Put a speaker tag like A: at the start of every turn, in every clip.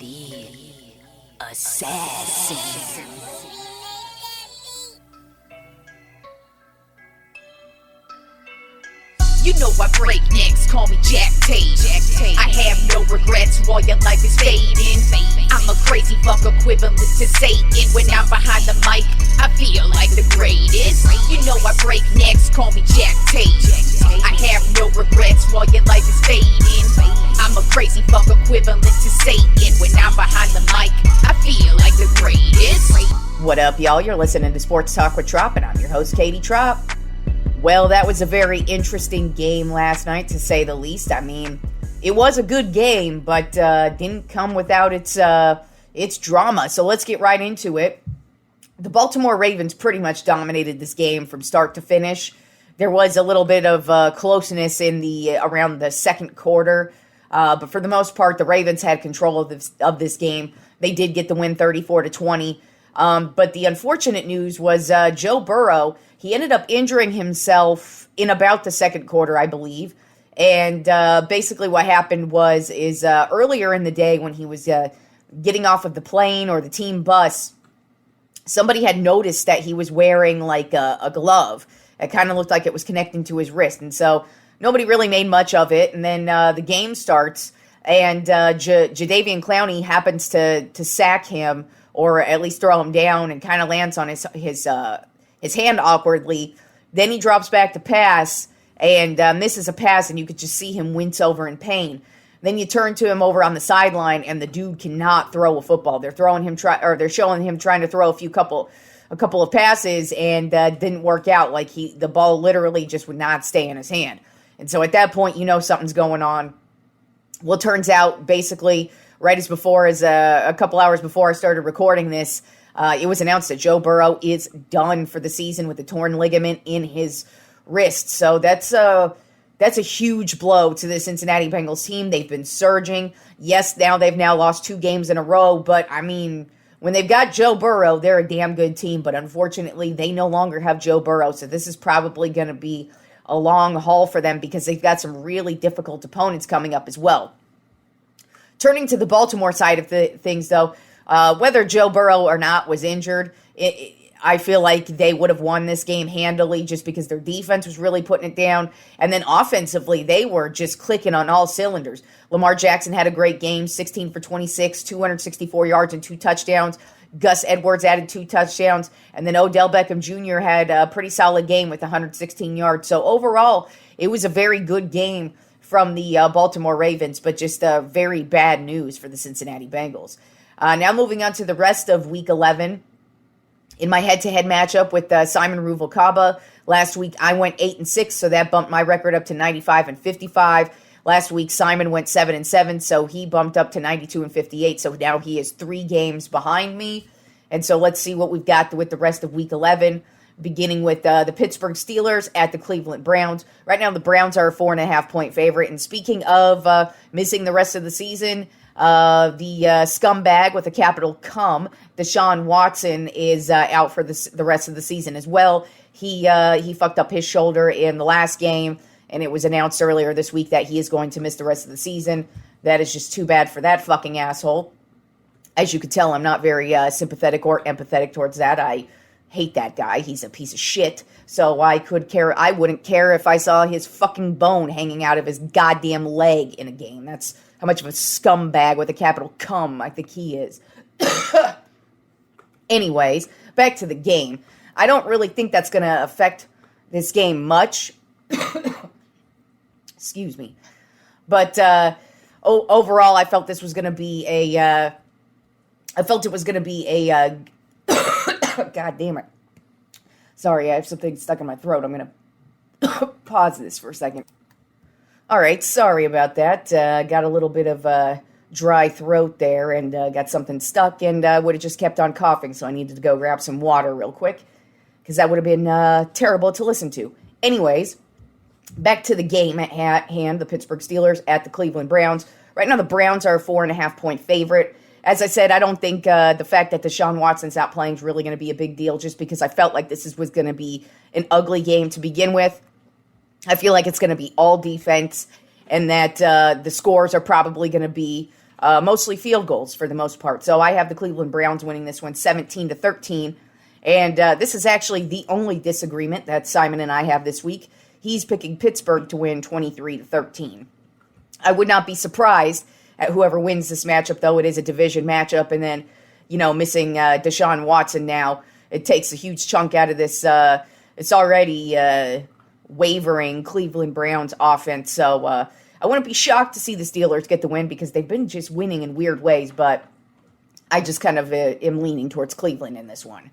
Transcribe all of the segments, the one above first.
A: The assassin. You know I break necks, call me Jack Tate. I have no regrets while your life is fading. I'm a crazy fuck equivalent to Satan. When I'm behind the mic, I feel like the greatest. You know I break necks, call me Jack Tate. I have no regrets while your life is fading. I'm a crazy fuck equivalent to Satan. When I'm behind the mic, I feel like the greatest.
B: What up, y'all? You're listening to Sports Talk with Tropp, and I'm your host, Katie Tropp. Well, that was a very interesting game last night, to say the least. I mean, it was a good game, but didn't come without its drama. So let's get right into it. The Baltimore Ravens pretty much dominated this game from start to finish. There was a little bit of closeness in around the second quarter, but for the most part, the Ravens had control of this game. They did get the win 34-20. But the unfortunate news was Joe Burrow. He ended up injuring himself in about the second quarter, I believe. And basically what happened was earlier in the day when he was getting off of the plane or the team bus, somebody had noticed that he was wearing like a glove. It kind of looked like it was connecting to his wrist. And so nobody really made much of it. And then the game starts, and Jadeveon Clowney happens to sack him, or at least throw him down, and kind of lands on his hand awkwardly. Then he drops back to pass and misses a pass, and you could just see him wince over in pain. Then you turn to him over on the sideline, and the dude cannot throw a football. They're showing him trying to throw a couple of passes, and didn't work out. Like the ball literally just would not stay in his hand. And so at that point, you know something's going on. Well, it turns out basically right as a couple hours before I started recording this, it was announced that Joe Burrow is done for the season with a torn ligament in his wrist. So that's a huge blow to the Cincinnati Bengals team. They've been surging. Yes, they've lost 2 games in a row, but I mean, when they've got Joe Burrow, they're a damn good team. But unfortunately, they no longer have Joe Burrow, so this is probably going to be a long haul for them because they've got some really difficult opponents coming up as well. Turning to the Baltimore side of things, though, whether Joe Burrow or not was injured, I feel like they would have won this game handily just because their defense was really putting it down. And then offensively, they were just clicking on all cylinders. Lamar Jackson had a great game, 16 for 26, 264 yards and 2 touchdowns. Gus Edwards added 2 touchdowns. And then Odell Beckham Jr. had a pretty solid game with 116 yards. So overall, it was a very good game from the Baltimore Ravens, but just very bad news for the Cincinnati Bengals. Now moving on to the rest of Week 11. In my head-to-head matchup with Simon Ruvalcaba, last week I went 8-6, so that bumped my record up to 95-55. Last week Simon went 7-7, so he bumped up to 92-58. So now he is 3 games behind me. And so let's see what we've got with the rest of Week 11. Beginning with the Pittsburgh Steelers at the Cleveland Browns. Right now, the Browns are a 4.5-point favorite. And speaking of missing the rest of the season, the scumbag with a capital cum, Deshaun Watson, is out for the rest of the season as well. He fucked up his shoulder in the last game, and it was announced earlier this week that he is going to miss the rest of the season. That is just too bad for that fucking asshole. As you can tell, I'm not very sympathetic or empathetic towards that. I hate that guy. He's a piece of shit. So I wouldn't care if I saw his fucking bone hanging out of his goddamn leg in a game. That's how much of a scumbag with a capital cum I think he is. Anyways, back to the game. I don't really think that's going to affect this game much. Excuse me. But overall, I felt this was going to be God damn it. Sorry, I have something stuck in my throat. I'm going to pause this for a second. All right, sorry about that. Got a little bit of a dry throat there and got something stuck and would have just kept on coughing, so I needed to go grab some water real quick because that would have been terrible to listen to. Anyways, back to the game at hand, the Pittsburgh Steelers at the Cleveland Browns. Right now, the Browns are a 4.5-point favorite. As I said, I don't think the fact that Deshaun Watson's out playing is really going to be a big deal just because I felt like this was going to be an ugly game to begin with. I feel like it's going to be all defense and that the scores are probably going to be mostly field goals for the most part. So I have the Cleveland Browns winning this one 17-13. And this is actually the only disagreement that Simon and I have this week. He's picking Pittsburgh to win 23-13. I would not be surprised at whoever wins this matchup, though. It is a division matchup, and then, missing Deshaun Watson now, it takes a huge chunk out of this. It's already wavering Cleveland Browns offense, so I wouldn't be shocked to see the Steelers get the win because they've been just winning in weird ways, but I just kind of am leaning towards Cleveland in this one.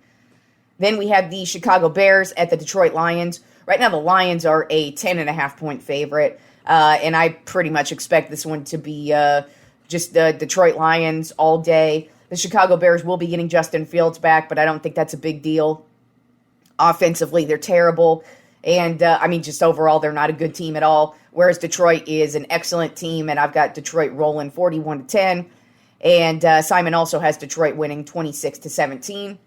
B: Then we have the Chicago Bears at the Detroit Lions. Right now, the Lions are a 10.5-point favorite, and I pretty much expect this one to be just the Detroit Lions all day. The Chicago Bears will be getting Justin Fields back, but I don't think that's a big deal. Offensively, they're terrible, and just overall, they're not a good team at all, whereas Detroit is an excellent team, and I've got Detroit rolling 41-10, and Simon also has Detroit winning 26-17.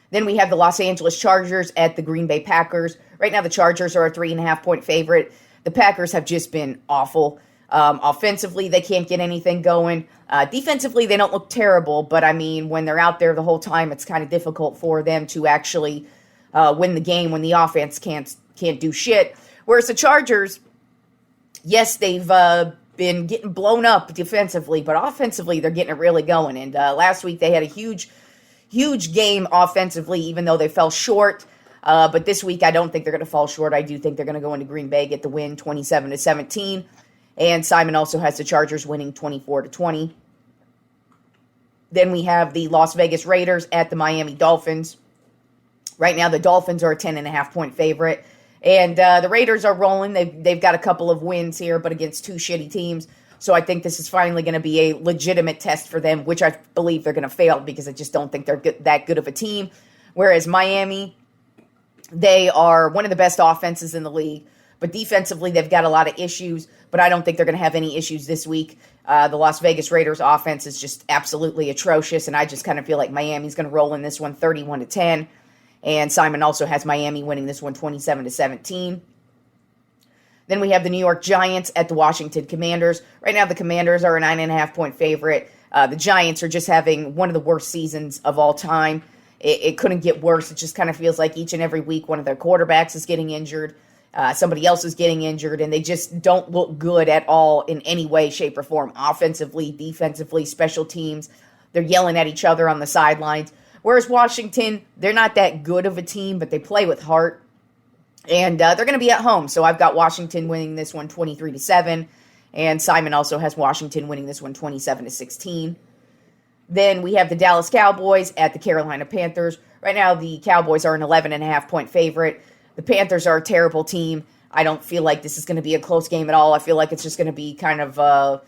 B: Then we have the Los Angeles Chargers at the Green Bay Packers. Right now, the Chargers are a 3.5-point favorite. The Packers have just been awful. Offensively, they can't get anything going. Defensively, they don't look terrible, but when they're out there the whole time, it's kind of difficult for them to actually win the game when the offense can't do shit. Whereas the Chargers, yes, they've been getting blown up defensively, but offensively, they're getting it really going. And last week, they had a huge game offensively, even though they fell short. But this week, I don't think they're going to fall short. I do think they're going to go into Green Bay, get the win 27-17. And Simon also has the Chargers winning 24-20. Then we have the Las Vegas Raiders at the Miami Dolphins. Right now, the Dolphins are a 10.5-point favorite. And the Raiders are rolling. They've got a couple of wins here, but against two shitty teams. So I think this is finally going to be a legitimate test for them, which I believe they're going to fail because I just don't think they're that good of a team. Whereas Miami, they are one of the best offenses in the league. But defensively, they've got a lot of issues, but I don't think they're going to have any issues this week. The Las Vegas Raiders offense is just absolutely atrocious, and I just kind of feel like Miami's going to roll in this one 31-10. And Simon also has Miami winning this one 27-17. Then we have the New York Giants at the Washington Commanders. Right now, the Commanders are a 9.5-point favorite. The Giants are just having one of the worst seasons of all time. It couldn't get worse. It just kind of feels like each and every week one of their quarterbacks is getting injured. Somebody else is getting injured, and they just don't look good at all in any way, shape, or form. Offensively, defensively, special teams. They're yelling at each other on the sidelines. Whereas Washington, they're not that good of a team, but they play with heart. And they're going to be at home. So I've got Washington winning this one 23-7. And Simon also has Washington winning this one 27-16. Then we have the Dallas Cowboys at the Carolina Panthers. Right now, the Cowboys are an 11.5-point favorite. The Panthers are a terrible team. I don't feel like this is going to be a close game at all. I feel like it's just going to be kind of a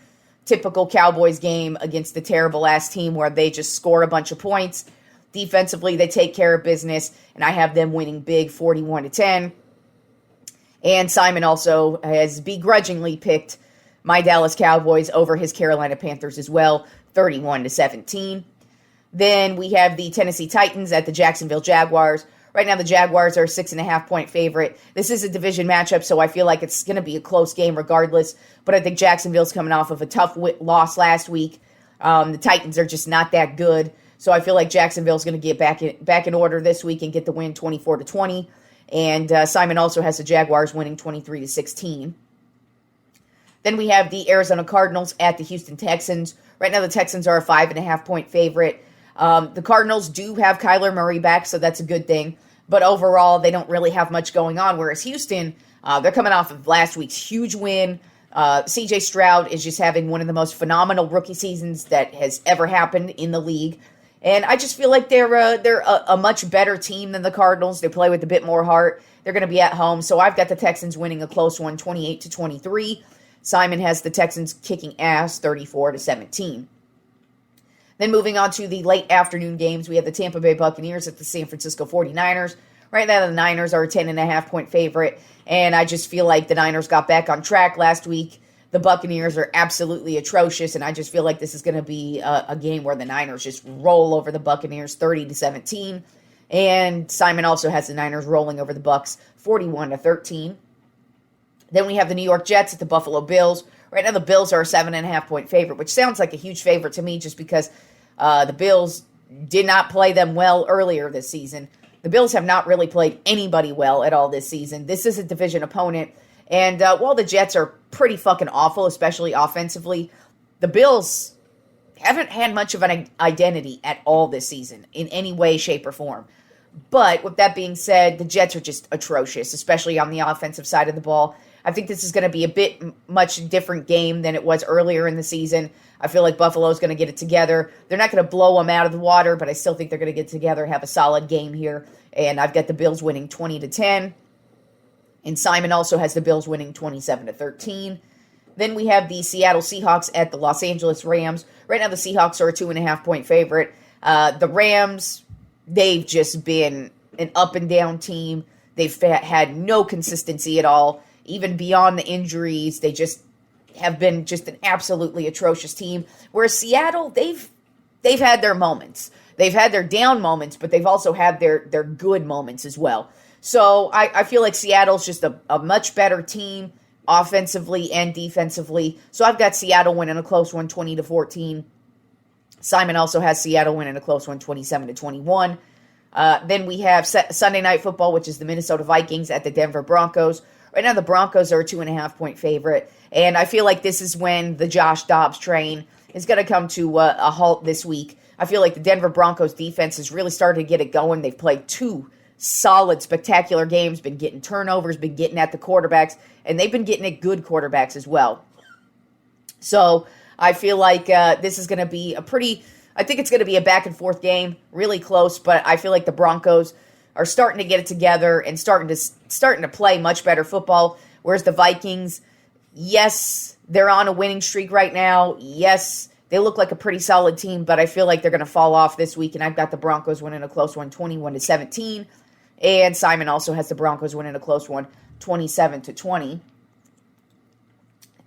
B: typical Cowboys game against the terrible-ass team where they just score a bunch of points. Defensively, they take care of business, and I have them winning big 41-10. And Simon also has begrudgingly picked my Dallas Cowboys over his Carolina Panthers as well, 31-17. Then we have the Tennessee Titans at the Jacksonville Jaguars. Right now, the Jaguars are a 6.5-point favorite. This is a division matchup, so I feel like it's going to be a close game regardless. But I think Jacksonville's coming off of a tough loss last week. The Titans are just not that good. So I feel like Jacksonville's going to get back in order this week and get the win 24-20. And Simon also has the Jaguars winning 23-16. Then we have the Arizona Cardinals at the Houston Texans. Right now, the Texans are a 5.5-point favorite. The Cardinals do have Kyler Murray back, so that's a good thing. But overall, they don't really have much going on. Whereas Houston, they're coming off of last week's huge win. C.J. Stroud is just having one of the most phenomenal rookie seasons that has ever happened in the league. And I just feel like they're a much better team than the Cardinals. They play with a bit more heart. They're going to be at home. So I've got the Texans winning a close one, 28-23. Simon has the Texans kicking ass, 34-17. Then moving on to the late afternoon games, we have the Tampa Bay Buccaneers at the San Francisco 49ers. Right now, the Niners are a 10.5-point favorite, and I just feel like the Niners got back on track last week. The Buccaneers are absolutely atrocious, and I just feel like this is going to be a game where the Niners just roll over the Buccaneers 30-17. And Simon also has the Niners rolling over the Bucs 41-13. Then we have the New York Jets at the Buffalo Bills. Right now, the Bills are a 7.5-point favorite, which sounds like a huge favorite to me just because the Bills did not play them well earlier this season. The Bills have not really played anybody well at all this season. This is a division opponent. And while the Jets are pretty fucking awful, especially offensively, the Bills haven't had much of an identity at all this season in any way, shape, or form. But with that being said, the Jets are just atrocious, especially on the offensive side of the ball. I think this is going to be a bit much different game than it was earlier in the season. I feel like Buffalo's going to get it together. They're not going to blow them out of the water, but I still think they're going to get together, have a solid game here. And I've got the Bills winning 20-10. And Simon also has the Bills winning 27-13. Then we have the Seattle Seahawks at the Los Angeles Rams. Right now the Seahawks are a 2.5-point favorite. The Rams, they've just been an up and down team. They've had no consistency at all. Even beyond the injuries, they just have been just an absolutely atrocious team. Whereas Seattle, they've had their moments. They've had their down moments, but they've also had their good moments as well. So I feel like Seattle's just a much better team offensively and defensively. So I've got Seattle winning a close one, 20-14. Simon also has Seattle winning a close one, 27-21. Then we have Sunday Night Football, which is the Minnesota Vikings at the Denver Broncos. Right now the Broncos are a 2.5-point favorite. And I feel like this is when the Josh Dobbs train is going to come to a halt this week. I feel like the Denver Broncos defense has really started to get it going. They've played two solid, spectacular games, been getting turnovers, been getting at the quarterbacks, and they've been getting at good quarterbacks as well. So I feel like this is going to be I think it's going to be a back-and-forth game, really close, but I feel like the Broncos are starting to get it together and starting to play much better football, whereas the Vikings, yes, they're on a winning streak right now. Yes, they look like a pretty solid team, but I feel like they're going to fall off this week, and I've got the Broncos winning a close one, 21-17. And Simon also has the Broncos winning a close one, 27-20.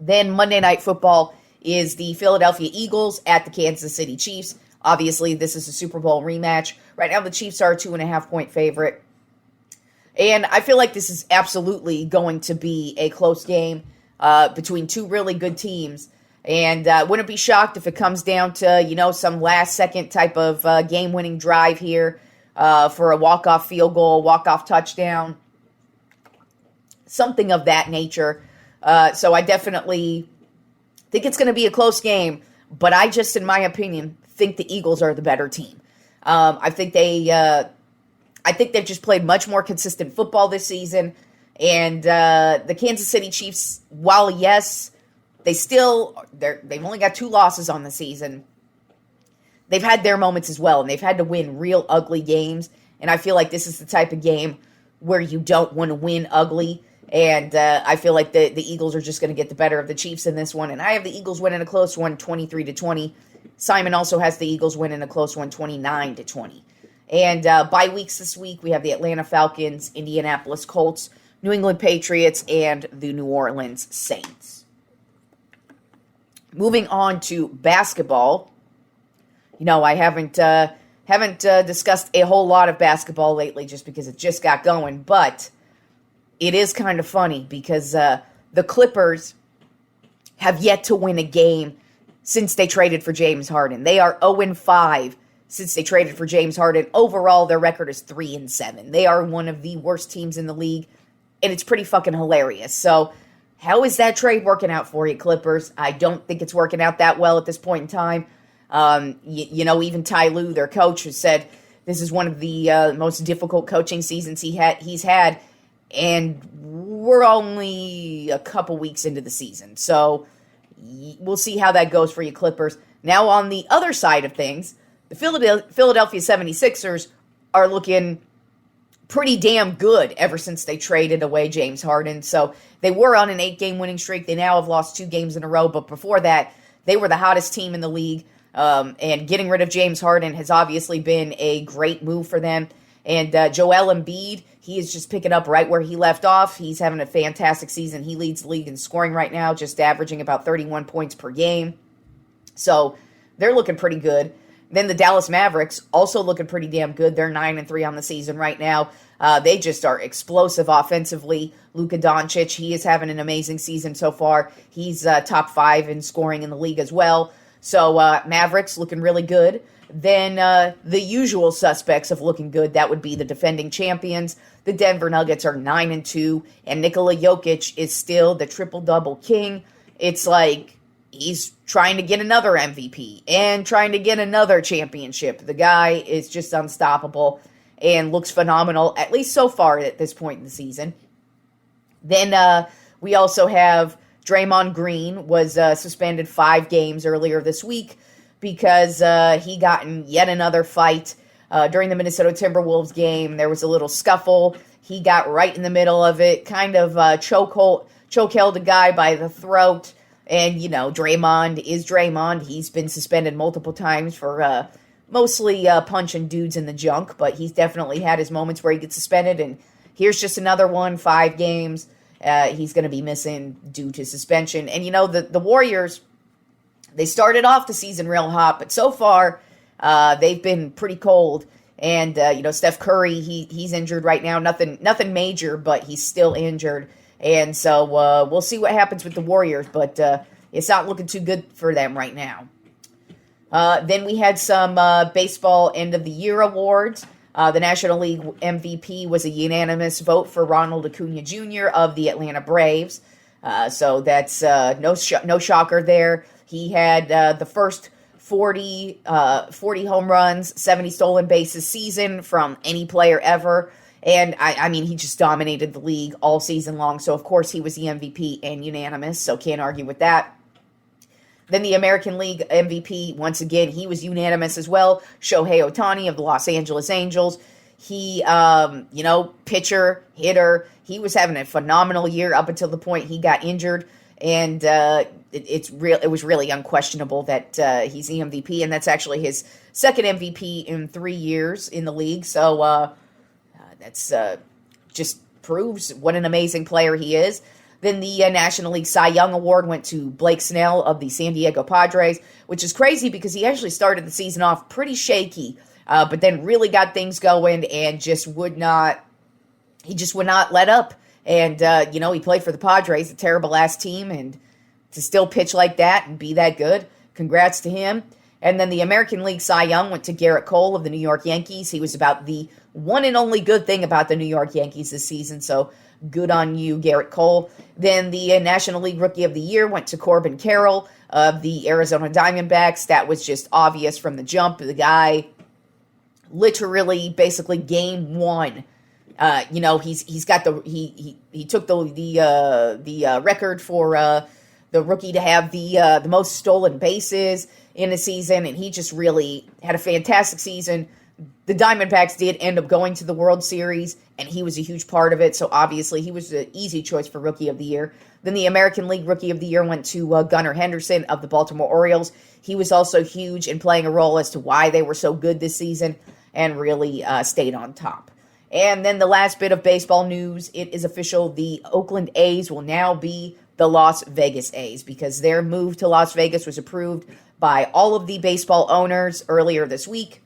B: Then Monday Night Football is the Philadelphia Eagles at the Kansas City Chiefs. Obviously, this is a Super Bowl rematch. Right now, the Chiefs are a 2.5-point favorite. And I feel like this is absolutely going to be a close game between two really good teams. And wouldn't be shocked if it comes down to, some last-second type of game-winning drive here for a walk-off field goal, walk-off touchdown, something of that nature. So I definitely think it's going to be a close game, but I just, in my opinion, think the Eagles are the better team. I think they've just played much more consistent football this season, and the Kansas City Chiefs, while yes, they've only got 2 losses on the season, they've had their moments as well, and they've had to win real ugly games, and I feel like this is the type of game where you don't want to win ugly, and I feel like the Eagles are just going to get the better of the Chiefs in this one, and I have the Eagles winning a close one, 23-20. Simon also has the Eagles winning a close one, 29-20. And bye weeks this week, we have the Atlanta Falcons, Indianapolis Colts, New England Patriots, and the New Orleans Saints. Moving on to basketball. I haven't discussed a whole lot of basketball lately just because it just got going, but it is kind of funny because the Clippers have yet to win a game since they traded for James Harden. They are 0-5 since they traded for James Harden. Overall, their record is 3-7. They are one of the worst teams in the league, and it's pretty fucking hilarious. So how is that trade working out for you, Clippers? I don't think it's working out that well at this point in time. Even Ty Lue, their coach, has said this is one of the most difficult coaching seasons he's had, and we're only a couple weeks into the season. So we'll see how that goes for you, Clippers. Now, on the other side of things, the Philadelphia 76ers are looking pretty damn good ever since they traded away James Harden. So they were on an 8-game winning streak. They now have lost 2 games in a row. But before that, they were the hottest team in the league. And getting rid of James Harden has obviously been a great move for them. And Joel Embiid, he is just picking up right where he left off. He's having a fantastic season. He leads the league in scoring right now, just averaging about 31 points per game. So they're looking pretty good. Then the Dallas Mavericks also looking pretty damn good. They're 9-3 on the season right now. They just are explosive offensively. Luka Doncic, he is having an amazing season so far. He's top 5 in scoring in the league as well. So Mavericks looking really good. Then the usual suspects of looking good, that would be the defending champions. The Denver Nuggets are 9-2, and Nikola Jokic is still the triple-double king. It's like he's trying to get another MVP and trying to get another championship. The guy is just unstoppable and looks phenomenal, at least so far at this point in the season. Then we also have Draymond Green was suspended 5 games earlier this week because he got in yet another fight during the Minnesota Timberwolves game. There was a little scuffle. He got right in the middle of it, kind of choke-held a guy by the throat. And, you know, Draymond is Draymond. He's been suspended multiple times for mostly punching dudes in the junk, but he's definitely had his moments where he gets suspended. And here's just another one, 5 games. He's going to be missing due to suspension. And, you know, the Warriors, they started off the season real hot, but so far they've been pretty cold. And, you know, Steph Curry, he's injured right now. Nothing major, but he's still injured. And so we'll see what happens with the Warriors, but it's not looking too good for them right now. Then we had some baseball end-of-the-year awards. The National League MVP was a unanimous vote for Ronald Acuna Jr. of the Atlanta Braves. So that's no shocker there. He had the first 40 home runs, 70 stolen bases season from any player ever. And, I mean, he just dominated the league all season long. So, of course, he was the MVP and unanimous. So, can't argue with that. Then the American League MVP, once again, he was unanimous as well. Shohei Ohtani of the Los Angeles Angels. He, you know, pitcher, hitter. He was having a phenomenal year up until the point he got injured. And it was really unquestionable that he's the MVP. And that's actually his second MVP in 3 years in the league. So, that's just proves what an amazing player he is. Then the National League Cy Young Award went to Blake Snell of the San Diego Padres, which is crazy because he actually started the season off pretty shaky, but then really got things going and just would not let up. And, you know, he played for the Padres, a terrible-ass team, and to still pitch like that and be that good, congrats to him. And then the American League Cy Young went to Garrett Cole of the New York Yankees. He was about the one and only good thing about the New York Yankees this season, so good on you, Garrett Cole. Then the National League Rookie of the Year went to Corbin Carroll of the Arizona Diamondbacks. That was just obvious from the jump. The guy literally, basically, game one. You know, he's got he took the record for the rookie to have the most stolen bases in a season, and he just really had a fantastic season. The Diamondbacks did end up going to the World Series, and he was a huge part of it, so obviously he was an easy choice for Rookie of the Year. Then the American League Rookie of the Year went to Gunnar Henderson of the Baltimore Orioles. He was also huge in playing a role as to why they were so good this season and really stayed on top. And then the last bit of baseball news, it is official. The Oakland A's will now be the Las Vegas A's because their move to Las Vegas was approved by all of the baseball owners earlier this week.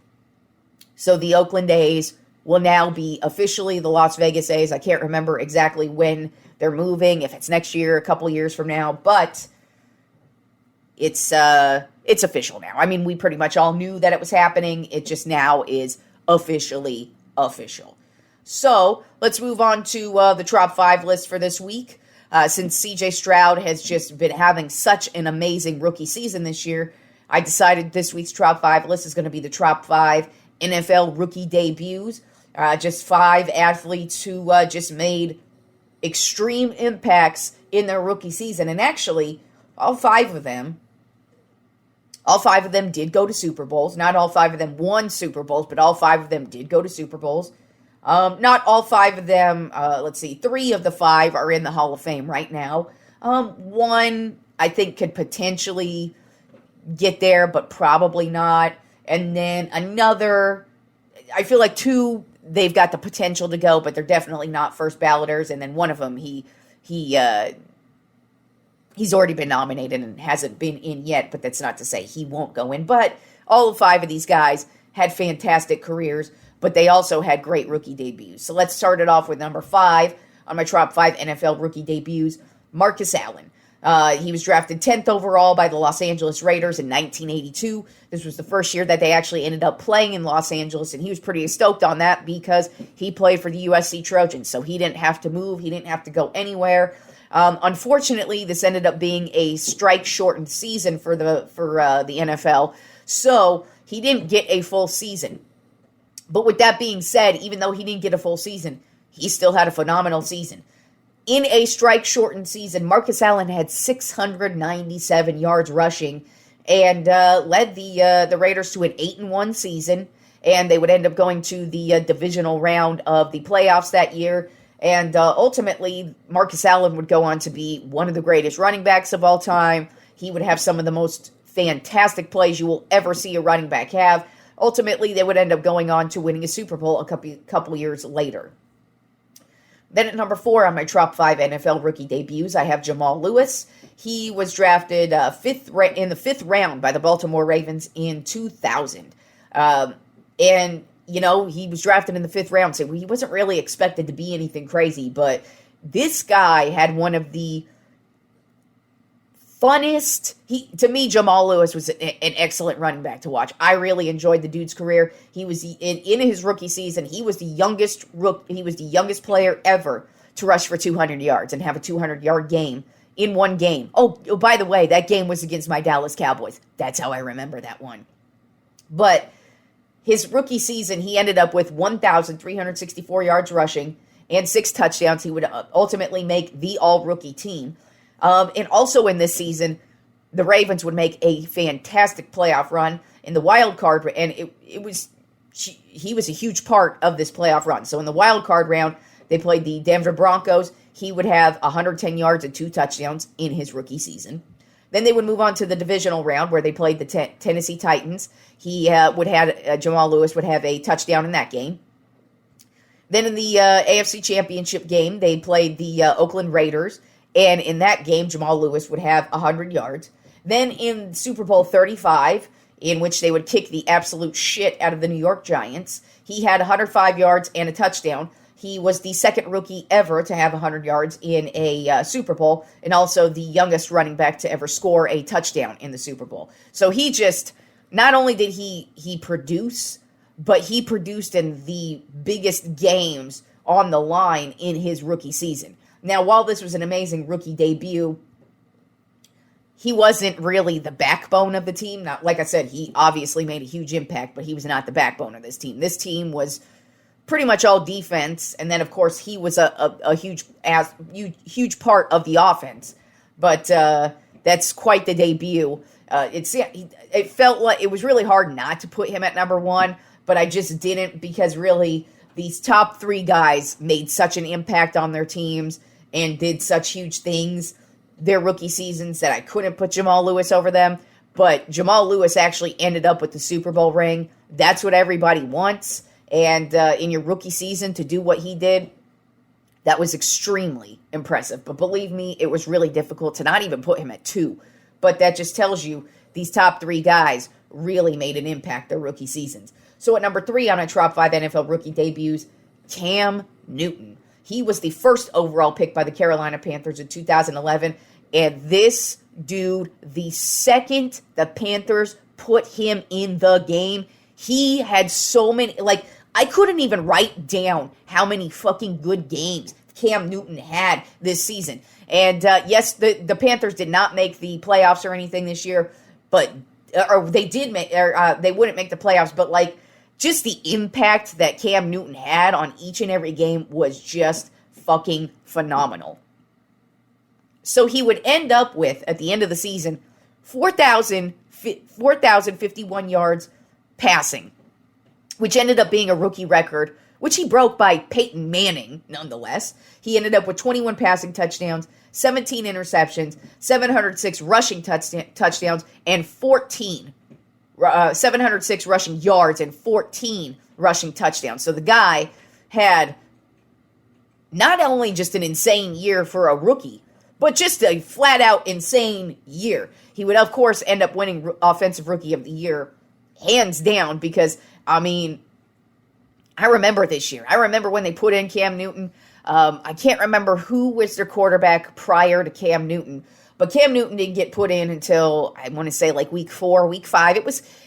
B: So the Oakland A's will now be officially the Las Vegas A's. I can't remember exactly when they're moving, if it's next year, a couple years from now, but it's official now. I mean, we pretty much all knew that it was happening. It just now is officially official. So let's move on to the Tropp 5 list for this week. Since C.J. Stroud has just been having such an amazing rookie season this year, I decided this week's Tropp 5 list is going to be the Tropp 5 NFL rookie debuts. Just 5 athletes who just made extreme impacts in their rookie season. And actually, all 5 of them did go to Super Bowls. Not all 5 of them won Super Bowls, but all 5 of them did go to Super Bowls. Not all 5 of them, 3 of the 5 are in the Hall of Fame right now. One, I think, could potentially get there, but probably not. And then another, I feel like 2, they've got the potential to go, but they're definitely not first balloters. And then one of them, he He's already been nominated and hasn't been in yet, but that's not to say he won't go in. But all 5 of these guys had fantastic careers, but they also had great rookie debuts. So let's start it off with number 5 on my top 5 NFL rookie debuts, Marcus Allen. He was drafted 10th overall by the Los Angeles Raiders in 1982. This was the first year that they actually ended up playing in Los Angeles, and he was pretty stoked on that because he played for the USC Trojans, so he didn't have to move. He didn't have to go anywhere. Unfortunately, this ended up being a strike-shortened season for the NFL, so he didn't get a full season. But with that being said, even though he didn't get a full season, he still had a phenomenal season. In a strike-shortened season, Marcus Allen had 697 yards rushing and led the Raiders to an 8-1 season, and they would end up going to the divisional round of the playoffs that year. And ultimately, Marcus Allen would go on to be one of the greatest running backs of all time. He would have some of the most fantastic plays you will ever see a running back have. Ultimately, they would end up going on to winning a Super Bowl a couple years later. Then at number 4 on my top 5 NFL rookie debuts, I have Jamal Lewis. He was drafted in the 5th round by the Baltimore Ravens in 2000. And you know, he was drafted in the 5th round, so he wasn't really expected to be anything crazy, but this guy had one of the funnest, to me, Jamal Lewis was an excellent running back to watch. I really enjoyed the dude's career. He was, in his rookie season, he was the youngest player ever to rush for 200 yards and have a 200-yard game in one game. Oh, by the way, that game was against my Dallas Cowboys. That's how I remember that one. But his rookie season, he ended up with 1,364 yards rushing and 6 touchdowns. He would ultimately make the all-rookie team. And also in this season, the Ravens would make a fantastic playoff run in the wild card, and he was a huge part of this playoff run. So in the wild card round, they played the Denver Broncos. He would have 110 yards and 2 touchdowns in his rookie season. Then they would move on to the divisional round where they played the Tennessee Titans. Jamal Lewis would have a touchdown in that game. Then in the AFC Championship game, they played the Oakland Raiders. And in that game, Jamal Lewis would have 100 yards. Then in Super Bowl 35, in which they would kick the absolute shit out of the New York Giants, he had 105 yards and a touchdown. He was the second rookie ever to have 100 yards in a Super Bowl, and also the youngest running back to ever score a touchdown in the Super Bowl. So he just, not only did he produce, but he produced in the biggest games on the line in his rookie season. Now, while this was an amazing rookie debut, he wasn't really the backbone of the team. Now, like I said, he obviously made a huge impact, but he was not the backbone of this team. This team was pretty much all defense, and then, of course, he was a huge part of the offense. But that's quite the debut. It felt like it was really hard not to put him at number 1, but I just didn't, because really these top 3 guys made such an impact on their teams and did such huge things their rookie seasons that I couldn't put Jamal Lewis over them. But Jamal Lewis actually ended up with the Super Bowl ring. That's what everybody wants. And in your rookie season, to do what he did, that was extremely impressive. But believe me, it was really difficult to not even put him at 2. But that just tells you these top 3 guys really made an impact their rookie seasons. So at number 3 on our top 5 NFL rookie debuts, Cam Newton. He was the first overall pick by the Carolina Panthers in 2011. And this dude, the second the Panthers put him in the game, he had so many, I couldn't even write down how many fucking good games Cam Newton had this season. And yes, the Panthers did not make the playoffs or anything this year, but they wouldn't make the playoffs, but just the impact that Cam Newton had on each and every game was just fucking phenomenal. So he would end up with, at the end of the season, 4,051 yards passing, which ended up being a rookie record, which he broke by Peyton Manning, nonetheless. He ended up with 21 passing touchdowns, 17 interceptions, 706 rushing touchdowns, and 706 rushing yards and 14 rushing touchdowns. So the guy had not only just an insane year for a rookie, but just a flat-out insane year. He would, of course, end up winning Offensive Rookie of the Year, hands down, because, I mean, I remember this year. I remember when they put in Cam Newton. I can't remember who was their quarterback prior to Cam Newton, but Cam Newton didn't get put in until, I want to say, like week 4, week 5.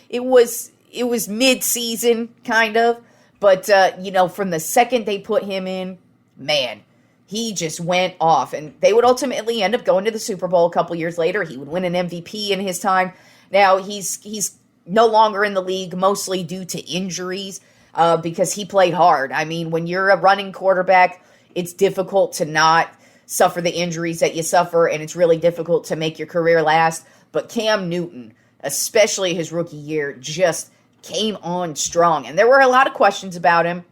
B: It was mid-season, kind of. But, from the second they put him in, man, he just went off. And they would ultimately end up going to the Super Bowl a couple years later. He would win an MVP in his time. Now, he's no longer in the league, mostly due to injuries, because he played hard. I mean, when you're a running quarterback, it's difficult to not suffer the injuries that you suffer, and it's really difficult to make your career last. But Cam Newton, especially his rookie year, just came on strong. And there were a lot of questions about him.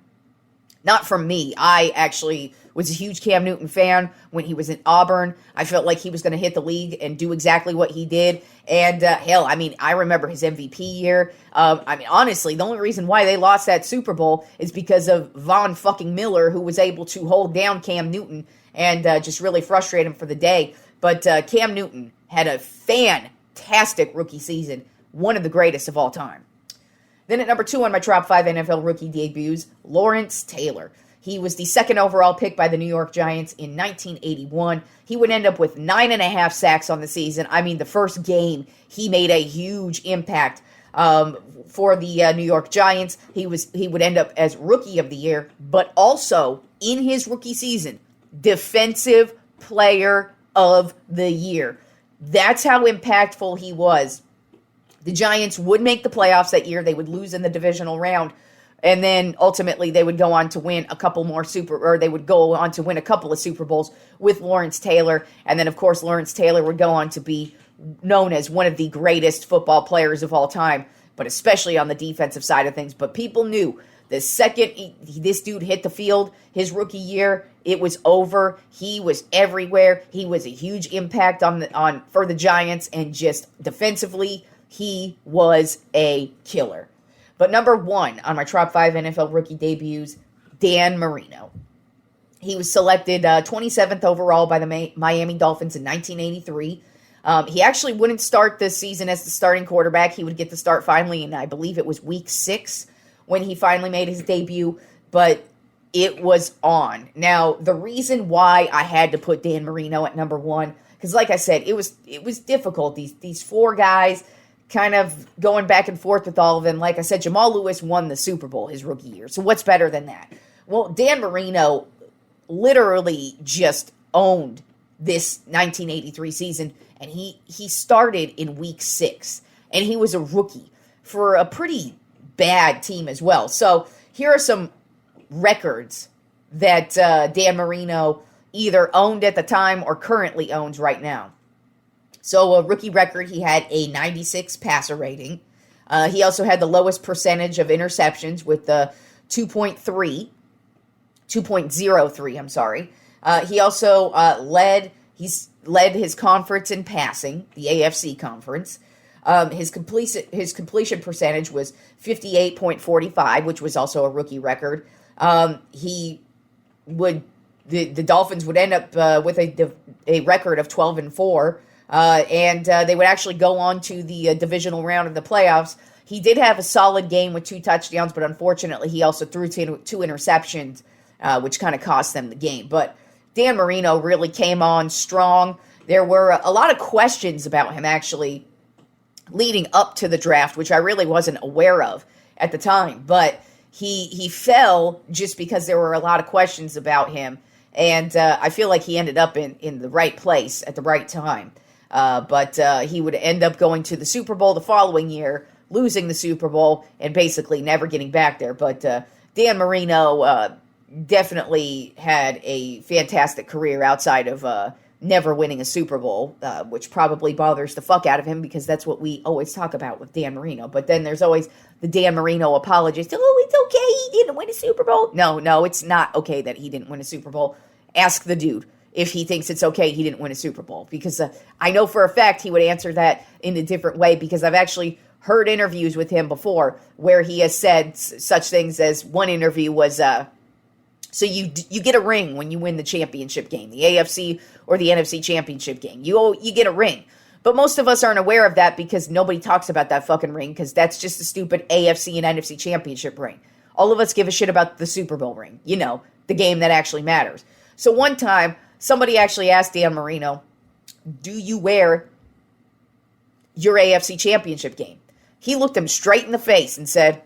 B: Not from me. I actually was a huge Cam Newton fan when he was in Auburn. I felt like he was going to hit the league and do exactly what he did. And hell, I mean, I remember his MVP year. Honestly, the only reason why they lost that Super Bowl is because of Von fucking Miller, who was able to hold down Cam Newton and just really frustrate him for the day. But Cam Newton had a fantastic rookie season, one of the greatest of all time. Then at number 2 on my top 5 NFL rookie debuts, Lawrence Taylor. He was the second overall pick by the New York Giants in 1981. He would end up with 9.5 sacks on the season. I mean, the first game, he made a huge impact for the New York Giants. He would end up as Rookie of the Year, but also in his rookie season, Defensive Player of the Year. That's how impactful he was. The Giants would make the playoffs that year. They would lose in the divisional round. And then ultimately they would go on to win a couple of Super Bowls with Lawrence Taylor. And then, of course, Lawrence Taylor would go on to be known as one of the greatest football players of all time, but especially on the defensive side of things. But people knew the second this dude hit the field, his rookie year, it was over. He was everywhere. He was a huge impact for the Giants, and just defensively, he was a killer. But number 1 on my top 5 NFL rookie debuts, Dan Marino. He was selected 27th overall by the Miami Dolphins in 1983. He actually wouldn't start this season as the starting quarterback. He would get the start finally in, I believe it was week 6 when he finally made his debut, but it was on. Now, the reason why I had to put Dan Marino at number 1, because like I said, it was difficult. These 4 guys kind of going back and forth with all of them. Like I said, Jamal Lewis won the Super Bowl his rookie year. So what's better than that? Well, Dan Marino literally just owned this 1983 season, and he started in week 6, and he was a rookie for a pretty bad team as well. So here are some records that Dan Marino either owned at the time or currently owns right now. So a rookie record, he had a 96 passer rating. He also had the lowest percentage of interceptions with the 2.03, I'm sorry. He also led his conference in passing, the AFC conference. His completion percentage was 58.45, which was also a rookie record. The Dolphins would end up with a record of 12-4. And they would actually go on to the divisional round of the playoffs. He did have a solid game with 2 touchdowns, but unfortunately he also threw 2 interceptions, which kind of cost them the game. But Dan Marino really came on strong. There were a lot of questions about him actually leading up to the draft, which I really wasn't aware of at the time. But he fell just because there were a lot of questions about him. And I feel like he ended up in the right place at the right time. But he would end up going to the Super Bowl the following year, losing the Super Bowl, and basically never getting back there. But Dan Marino definitely had a fantastic career outside of never winning a Super Bowl, which probably bothers the fuck out of him because that's what we always talk about with Dan Marino. But then there's always the Dan Marino apologist. Oh, it's okay, he didn't win a Super Bowl. No, it's not okay that he didn't win a Super Bowl. Ask the dude if he thinks it's okay he didn't win a Super Bowl. Because I know for a fact he would answer that in a different way, because I've actually heard interviews with him before where he has said such things as, one interview was, So you get a ring when you win the championship game, the AFC or the NFC championship game. You get a ring. But most of us aren't aware of that because nobody talks about that fucking ring because that's just a stupid AFC and NFC championship ring. All of us give a shit about the Super Bowl ring, the game that actually matters. So one time, somebody actually asked Dan Marino, do you wear your AFC championship game? He looked him straight in the face and said,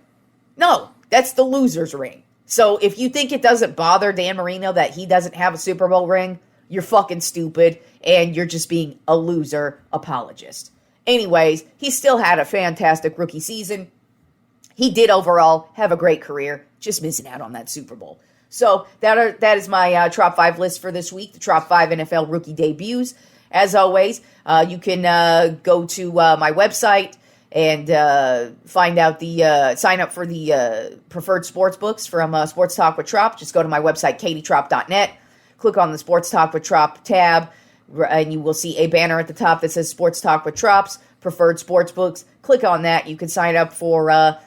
B: no, that's the loser's ring. So if you think it doesn't bother Dan Marino that he doesn't have a Super Bowl ring, you're fucking stupid and you're just being a loser apologist. Anyways, he still had a fantastic rookie season. He did overall have a great career, just missing out on that Super Bowl. So that is my Trop 5 list for this week, the Trop 5 NFL rookie debuts. As always, you can go to my website and find out sign up for the preferred sports books from Sports Talk with Tropp. Just go to my website, katietrop.net. Click on the Sports Talk with Tropp tab, and you will see a banner at the top that says Sports Talk with Tropp's preferred sports books. Click on that. You can sign up for a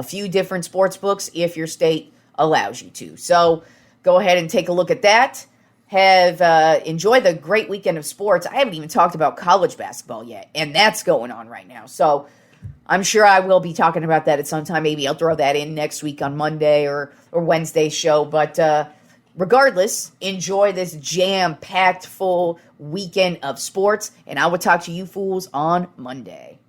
B: few different sports books if your state allows you to. So go ahead and take a look at that. Enjoy the great weekend of sports. I haven't even talked about college basketball yet, and that's going on right now. So I'm sure I will be talking about that at some time. Maybe I'll throw that in next week on Monday or Wednesday's show. But regardless, enjoy this jam-packed full weekend of sports, and I will talk to you fools on Monday.